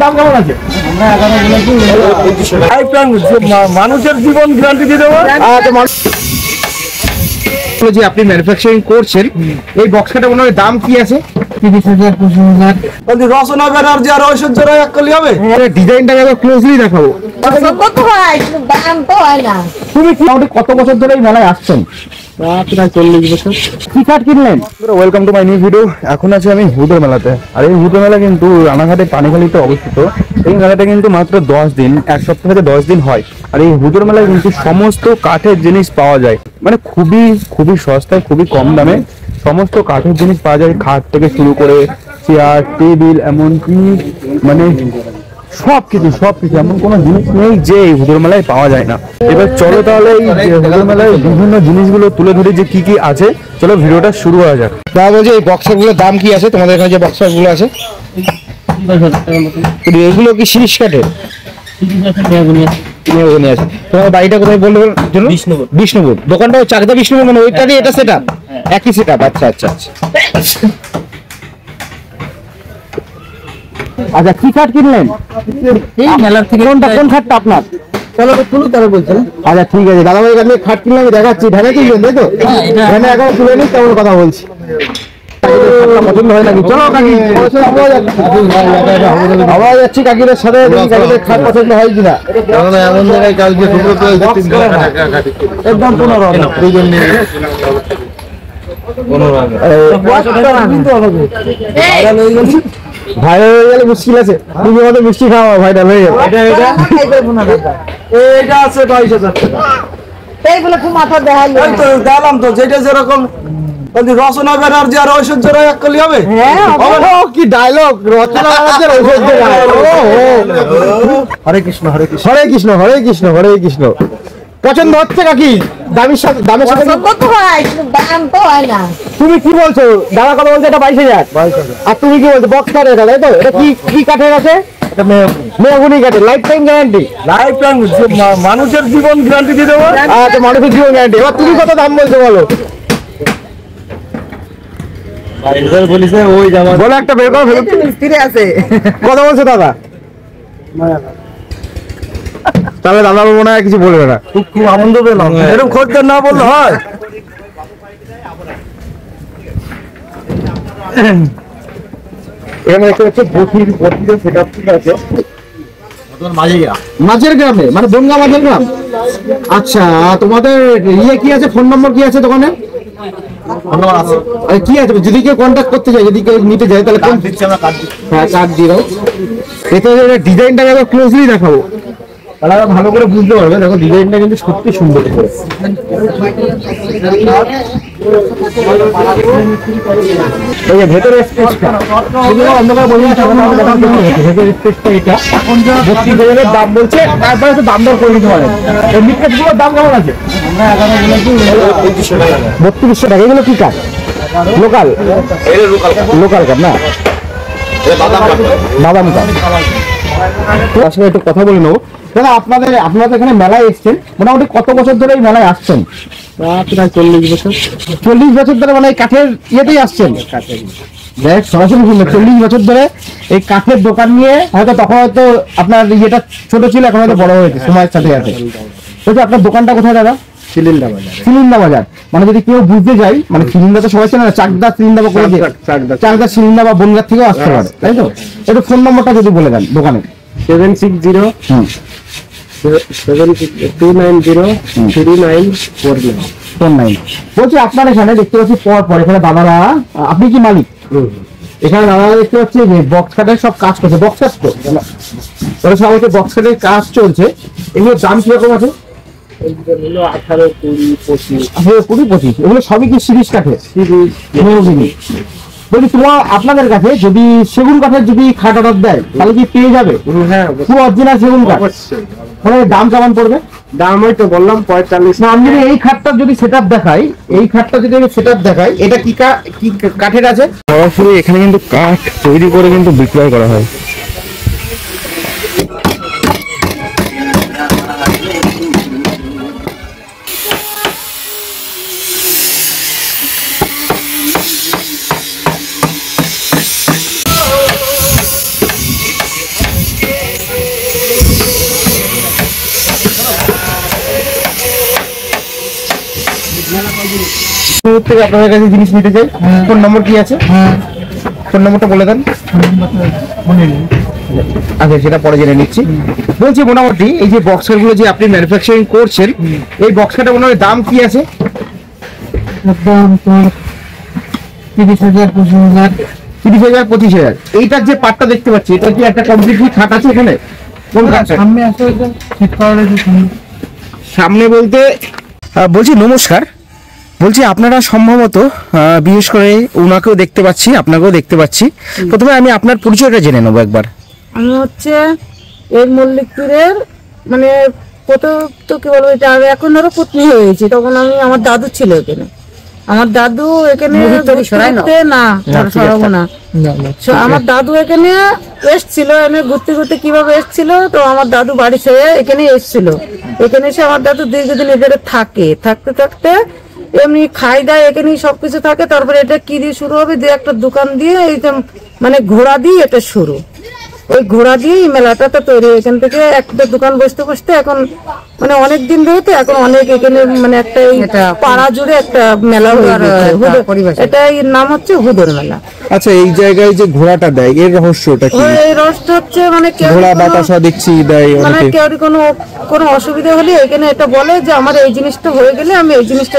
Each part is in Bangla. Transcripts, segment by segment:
দাম কেমন আছে? মানুষের জীবন গ্যারান্টি দিয়ে দেবো। যে আপনি ম্যানুফ্যাকচারিং করছেন এই বক্স কাটা ওনার দাম কি আছে? 30,000 25,000। রচনা ব্যানার্জি আর ঐশ্বর্য রায় এক করলে হবে? ডিজাইনটা একবার ক্লোজলি দেখাবো। তুমি কি কত বছর ধরে এই মেলায় আসছেন? প্রায় 40 বছর। কি কাঠ কিনলেন? Welcome to my new video. এখন আছি আমি হুদর মেলাতে। আর এই হুদর মেলা কিন্তু রানাঘাটে পানিখালিতে অবস্থিত। এই মেলাটা কিন্তু মাত্র 10 দিন, এক সপ্তাহ থেকে 10 দিন হয়। আর এই হুদর মেলায় কিন্তু সমস্ত কাঠের জিনিস পাওয়া যায়, মানে খুবই খুবই সস্তায়, খুবই কম দামে সমস্ত কাঠের জিনিস পাওয়া যায়। খাট থেকে শুরু করে চেয়ার, টেবিল, এমনকি মানে সবকিছু এমন কোনো জিনিস নেই যে এই হুদর মেলায় পাওয়া যায় না। এবার চলো তাহলে এই হুদর মেলায় বিভিন্ন জিনিসগুলো তুলে ধরে যে কি কি আছে, চলো ভিডিওটা শুরু করা যাক। দাদা বলছে এই বক্সারগুলোর দাম কি আছে তোমাদের এখানে যে বক্সারগুলো আছে? এগুলো কি শিরিষ কাঠের? আছে। তোমার বাড়িটা কোথায় বললো? বিষ্ণুপুর। দোকানটা চাকদা বিষ্ণুপুর, মানে ওইটারই এটা সেট আপ, একই সেট আপ। আচ্ছা আচ্ছা আচ্ছা। আচ্ছা, কি কাঠ কিনলেন এই মেলার থেকে? কোন খাটটা আপনার? আচ্ছা ঠিক আছে দাদা ভাই, আমি খাট কিনলাম, দেখাচ্ছি। ঢাকা কিনবেন তাই তো? ঢাকা এখন তুলে নিই, তেমন কথা বলছি। পছন্দ হয় নাকি? চলো কাকি, আবার যাচ্ছি কাকিদের সাথে, কাকিদের খাট পছন্দ হয় কিনা। এমন জায়গায় কালকে একদম 15 ভাইরাল হয়ে গেলে মুশকিল আছে। তুমি আমাদের মিষ্টি খাওয়া ভাইরাল হয়ে যাবে। এটা আছে 22,000 টাকা। এইগুলো খুব মাথা দেখাইলো। এই তো দিলাম তো, যেটা যেরকম রচনা ব্যানার্জি আর ঐশ্বর্য রায় এক করলে হবে? কি ডায়লগ! রচনা ব্যানার্জি আর ঐশ্বর্য রায়। হরে কৃষ্ণ হরে কৃষ্ণ হরে কৃষ্ণ হরে কৃষ্ণ হরে কৃষ্ণ। পছন্দ হচ্ছে কাকি? দামের সাথে দাম তো হয় না। তুমি কি বলছো? দাদা কথা বলছে এটা 22,000। আর তুমি কি বলছো? বক্স কাঠের, তাই তো? এটা কি কাঠের আছে? মেহগুনি কাঠের। Life time guarantee? Life time, মানুষের জীবন গ্যারান্টি দিয়ে দেবো। আচ্ছা, মানুষের জীবন গ্যারান্টি। এবার তুমি কত দাম বলছো বলো? বলো একটা বের করো। কত বলছো দাদা? তাহলে দাদা মনে হয় কিছু বলবে না। খুব আনন্দ পেলাম, এরকম খোঁজদার না বললে হয়। এখানে একটা হচ্ছে বটির সেটআপ আছে মাঝের গ্রামে, মানে বনগা মাঝের গ্রাম। আচ্ছা, তোমাদের ইয়ে কি আছে? ফোন নম্বর কি আছে দোকানে? কি আছে? যদি কেউ কন্ট্যাক্ট করতে চায়, যদি কেউ নিতে যায়, তাহলে হ্যাঁ কার্ড দিয়ে দাও। এটা ডিজাইনটা একবার ক্লোজলি দেখাবো, তাহলে ভালো করে বুঝতে পারবে। দেখো ডিজাইনটা কিন্তু সত্যি সুন্দর। এই যে ভেতরের স্পেসটা, অন্ধকার ভেতরের স্পেসটা এটা 32,000 দাম বলছে। তারপরে তো দাম দর করে নিতে পারেন। এই মিটকেটগুলোর দাম কেমন আছে? 32,000 টাকা। এগুলো কি কাঠ? লোকাল? লোকাল কাঠ না, বাদাম কাঠ। আসলে একটু কথা বলে নেবো। দাদা আপনাদের এখানে মেলায় এসছেন, মোটামুটি কত বছর ধরে এই মেলায় আসছেন? প্রায় 40 বছর। 40 বছর ধরে মানে কাঠের ইয়েতেই আসছেন? দেখ সরাসরি শুনবেন, 40 বছর ধরে এই কাঠের দোকান নিয়ে, হয়তো তখন হয়তো আপনার ইয়েটা ছোট ছিল, এখন হয়তো বড় হয়েছে সময়ের সাথে সাথে। বলছি আপনার দোকানটা কোথায় দাদা? সিলিন্ডা বাজার। মানে যদি কেউ বুঝতে যায়, মানে সিলিন্ডা তো সবাই চেনে না, চাকদা সিলিন্ডা বা চাকদা সিলিন্ডা বা বনগাঁ থেকেও আসতে পারে, তাই তো? একটু ফোন নম্বরটা যদি বলে দেন দোকানে। 760-290-3949। বলছি আপনার এখানে দেখতে পাচ্ছি পর এখানে দাদারা, আপনি কি মালিক? এখানে দাদারা দেখতে পাচ্ছি যে বক্স কাঠের সব কাজ করছে। বক্স কাঠ তো সবাই বক্স কাঠের কাজ চলছে। এগুলোর দাম কিরকম আছে? 18, 20, 25। এগুলো সবই কি শিরিষ কাঠের? বলছি তোমার আপনাদের কাছে যদি সেগুন কাঠের যদি খাট অর্ডার দেয়, তাহলে কি পেয়ে যাবে? হ্যাঁ, পুরো অরিজিনাল সেগুন কাঠ। মানে দাম কেমন পড়বে? দাম ওই তো বললাম 45। না, আমি যদি এই খাটটা যদি সেটআপ দেখাই, এটা কি কাঠের আছে? সরাসরি এখানে কিন্তু কাঠ তৈরি করে কিন্তু বিক্রয় করা হয়। শহর থেকে আপনাদের কাছে জিনিস নিতে চাই, ফোন নম্বর কি আছে? ফোন নম্বরটা বলে দেন। আচ্ছা, সেটা পরে জেনে নিচ্ছি। বলছি মোটামুটি এই যে বক্সার গুলো যে আপনি ম্যানুফ্যাকচারিং করছেন, এই বক্সারটা মোটামুটি দাম কি আছে? 30,000 25,000। এইটার যে পার্টটা দেখতে পাচ্ছি, এটা কি একটা কমপ্লিটলি খাট আছে এখানে? কোন খাটটা? সামনে বলতে বলছি নমস্কার, বলছি আপনারা সম্ভবত বিশেষ করে ওনাকেও দেখতে পাচ্ছি, আপনাকেও দেখতে পাচ্ছি। প্রথমে আমি আপনার পরিচয়টা জেনে নেবো একবার। আমি হচ্ছে এই মল্লিকপুরের, মানে কত তো কি বলবো, এটা আমি এখন ধরো পত্নী হয়েছি, তখন আমি আমার দাদু ছিল এখানে। আমার দাদু এখানে না সরাবো না, আমার দাদু এখানে এসছিল, এনে ঘুরতে ঘুরতে কিভাবে এসছিল, তো আমার দাদু বাড়ি ছেড়ে এখানে এসছিল। এখানে এসে আমার দাদু দীর্ঘদিন এদের থাকতে থাকতে এমনি খাই দায় এখানেই সবকিছু থাকে। তারপরে এটা কি দিয়ে শুরু হবে, দিয়ে একটা দোকান দিয়ে এই মানে ঘোড়া দিয়ে এটা শুরু, ওই ঘোড়া দিয়ে মেলাটা তো তৈরি। এখান থেকে একটা দোকান বসতে বসতে এখন মানে অনেক দিন ধরে, তো এখন অনেক এখানে মানে একটা পাড়া জুড়ে একটা মেলা হয়ে গেছে। এটা এর নাম হচ্ছে হুদুর মেলা। আচ্ছা, এই জায়গায় যে ঘোড়াটা দেয় এর রহস্যটা কি? এই রহস্য হচ্ছে মানে ঘোড়া বাতাসা দেখছি দেয়, মানে কেউ কোনো অসুবিধা হলে এখানে এটা বলে যে আমার এই জিনিসটা হয়ে গেলে আমি এই জিনিসটা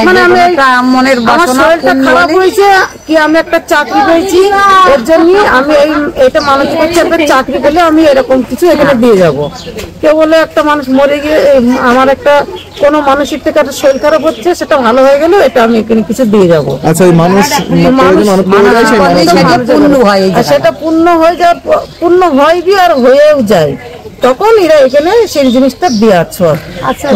মানে আমি আমার শরীরটা খারাপ হয়েছে কি, আমি একটা চাকরি পেয়েছি, এর জন্য আমি এটা মানসিক হচ্ছে একটা চাকরি পেলে আমি এরকম কিছু এখানে দিয়ে যাব। কেউ বলে একটা মানুষ মরে গিয়ে আমার একটা কোনো মানসিক থেকে একটা শরীর খারাপ হচ্ছে, সেটা ভালো হয়ে গেল, এটা আমি এখানে কিছু দিয়ে যাব। আচ্ছা, মানুষ সেটা পূর্ণ হয়ে যায়, পূর্ণ হয় কি আর হয়েও যায়, তখন এরা এখানে সেই জিনিসটা দিয়ে আছে। আচ্ছা,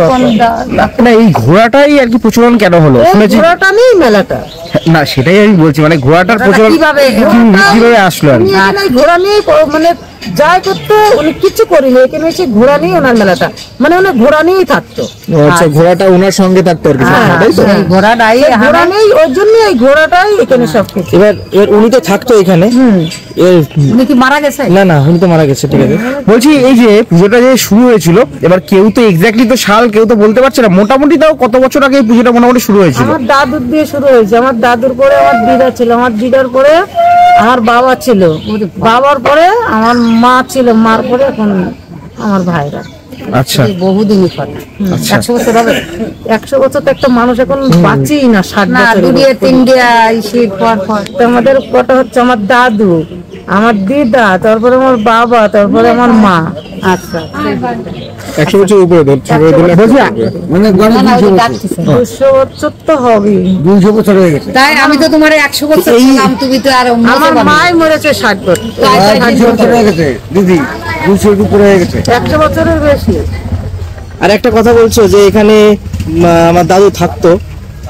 এই ঘোড়াটাই আর কি প্রচলন কেন হলো? ঘোড়াটা নেই মেলাটা না, সেটাই আমি বলছি, মানে ঘোড়াটার প্রচলন কিভাবে আসলো? ঘোড়া নিয়ে মানে যাই করতো উনি কিছু করিনি, এখানে এসে ঘোড়া নিয়ে ওনার মেলাটা, মানে উনি ঘোড়া নিয়েই থাকতো। আচ্ছা, ঘোড়াটা ওনার সঙ্গে থাকতো আর কি, ঘোড়া নেই ওই জন্য এই ঘোড়াটাই এখানে সবকিছু। এবার উনি তো থাকতো এখানে, উনি কি মারা গেছে? না, উনি তো মারা গেছে। ঠিক আছে, বলছি এই যে পুজোটা যে শুরু হয়েছিল, এবার কেউ তো এক্স্যাক্টলি তো সাল কেউ তো বলতে পারছে না, মোটামুটি তাও কত বছর আগে এই পুজোটা মোটামুটি শুরু হয়েছিল? আমার দাদুর দিয়ে শুরু হয়েছে, আমার দাদুর পরে আমার দিদা ছিল, আমার দিদার পরে আমার বাবা ছিল, বাবার পরে আমার মা ছিল, মার পরে এখন আমার ভাইরা। আচ্ছা, বহুদিনই পরে 100 বছর হবে। 100 বছর তো একটা মানুষ এখন বাঁচেই না, 60 বছর। আমাদের কটা হচ্ছে আমার দাদু, আমার দিদা, তারপরে আমার বাবা, তারপরে আমার মা। আচ্ছা, 100 বছর উপরে মানে 200 বছর তো হবে, 200 বছর হয়ে গেছে। তাই আমি তো তোমার 100 বছর ছিলাম, তুমি তো আর আমার মাই মরেছে 60 বছর হয়ে গেছে দিদি, 200 উপরে হয়ে গেছে, 100 বছরের বেশি। আর একটা কথা বলছো যে এখানে আমার দাদু থাকতো,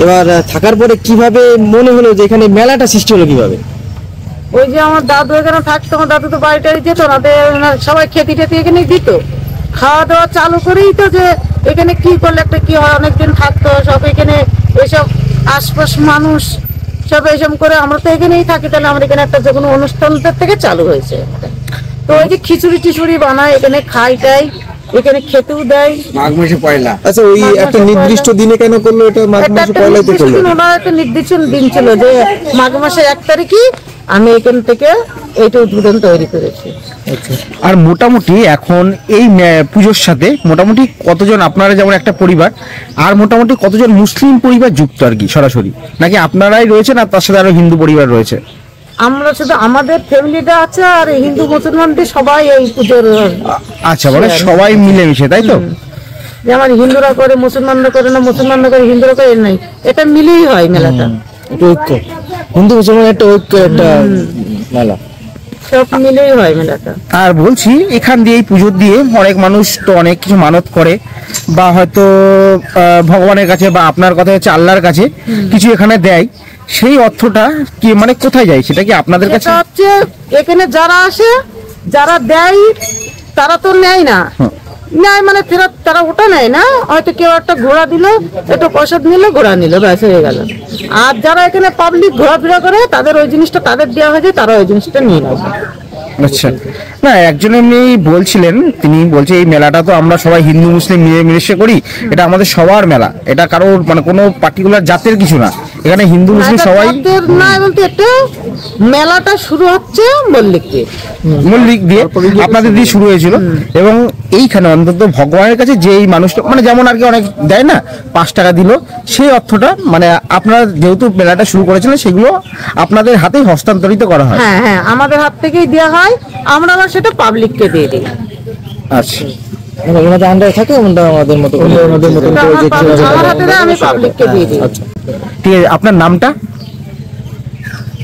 এবার থাকার পরে কিভাবে মনে হলো যে এখানে মেলাটা সৃষ্টি হলো কিভাবে? ওই যে আমার দাদু এখানে থাকতো, আমার দাদু তো বাড়িটা যেত না, সবাই খেতে টেতে এখানে দিত, খাওয়া দাওয়া চালু করেই তো যে এখানে কি করলে একটা কি হয়, অনেকদিন থাকতো সব এখানে, এসব আশপাশ মানুষ সব এসব করে, আমরা তো এখানেই থাকি, তাহলে আমরা এখানে একটা যে কোনো অনুষ্ঠানটার থেকে চালু হয়েছে। তো ওই যে খিচুড়ি টিচুড়ি বানায় এখানে খাই টাই, এখানে খেতেও দেয় মাঘ মাসে পয়লা। আচ্ছা, ওই একটা নির্দিষ্ট দিনে কেন করলো এটা? মাঘ মাসে পয়লাতে করলো? ওনার একটা নির্দিষ্ট দিন ছিল যে মাঘ মাসের 1 তারিখই আমি এখান থেকে এইটা উদ্বোধন তৈরি করেছি। আর মোটামুটি এখন এই পুজোর সাথে মোটামুটি কতজন, আপনারা যেমন একটা পরিবার, আর মোটামুটি কতজন মুসলিম পরিবার যুক্ত আর কি সরাসরি, নাকি আপনারাই রয়েছেন আর তার সাথে আরো হিন্দু পরিবার রয়েছে? আমরা শুধু আমাদের ফ্যামিলিটা আছে, আর হিন্দু মুসলমানদের সবাই এই পুজোর। আচ্ছা, মানে সবাই মিলেমিশে, তাই তো? যেমন হিন্দুরা করে মুসলমানরা করে না, মুসলমানরা করে হিন্দুরা করে নাই, এটা মিলেই হয় মেলাটা। ঐক্য, হিন্দু মুসলমান একটা ঐক্য, একটা মেলা, সব মিলেই হয় মেলাটা। আর বলছি এখান দিয়ে এই পুজো দিয়ে অনেক মানুষ তো অনেক কিছু মানত করে, বা হয়তো ভগবানের কাছে বা আপনার কথা হচ্ছে আল্লাহর কাছে কিছু এখানে দেয়, সেই অর্থটা কি মানে কোথায় যায়? সেটা কি আপনাদের কাছে হচ্ছে এখানে যারা আসে, যারা দেয় তারা তো নেয় না, নেয় মানে ফেরত তারা ওটা নেয় না, হয়তো কেউ একটা ঘোড়া দিল, একটু প্রসাদ নিল, ঘোড়া নিল, ব্যাস হয়ে গেল। আর যারা এখানে পাবলিক ঘোরাফেরা করে তাদের ওই জিনিসটা তাদের দেওয়া হয়ে যায়, তারা ওই জিনিসটা নিয়ে নেয়। আচ্ছা, না একজন এমনি বলছিলেন, তিনি বলছে এই মেলাটা তো আমরা সবাই হিন্দু মুসলিম মিলেমিশে করি, এটা আমাদের সবার মেলা, এটা কারোর মানে কোনো পার্টিকুলার জাতের কিছু না, এখানে হিন্দু মুসলিম সবাই না বলতে এটা মেলাটা শুরু হচ্ছে মল্লিককে মল্লিক দিয়ে আপনাদের দিয়ে শুরু হয়েছিল, এবং এইখানে অন্তত ভগবানের কাছে যে এই মানুষটা মানে যেমন আর কি অনেক দেয় না, 5 টাকা দিল, সেই অর্থটা মানে আপনারা যেহেতু মেলাটা শুরু করেছিলেন সেগুলো আপনাদের হাতেই হস্তান্তরিত করা হয়। হ্যাঁ হ্যাঁ, আমাদের হাত থেকেই দেওয়া হয়, আমরা আবার সেটা পাবলিককে দিয়ে দিই। আচ্ছা, ওনাদের আন্ডারে থাকে, ওনারা আমাদের মতো করে আমার হাতে দেয়, আমি পাবলিককে দিয়ে দিই। ঠিক আছে, আপনার নামটা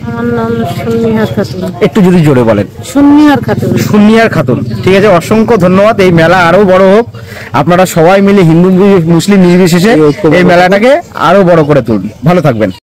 আমার নাম সুন্নিহার খাতুন। একটু যদি জোরে বলেন। সুন্নিহার খাতুন। সুন্নিয়ার খাতুন, ঠিক আছে, অসংখ্য ধন্যবাদ। এই মেলা আরো বড় হোক, আপনারা সবাই মিলে হিন্দু মুসলিম নির্বিশেষে এই মেলাটাকে আরো বড় করে তুলুন। ভালো থাকবেন।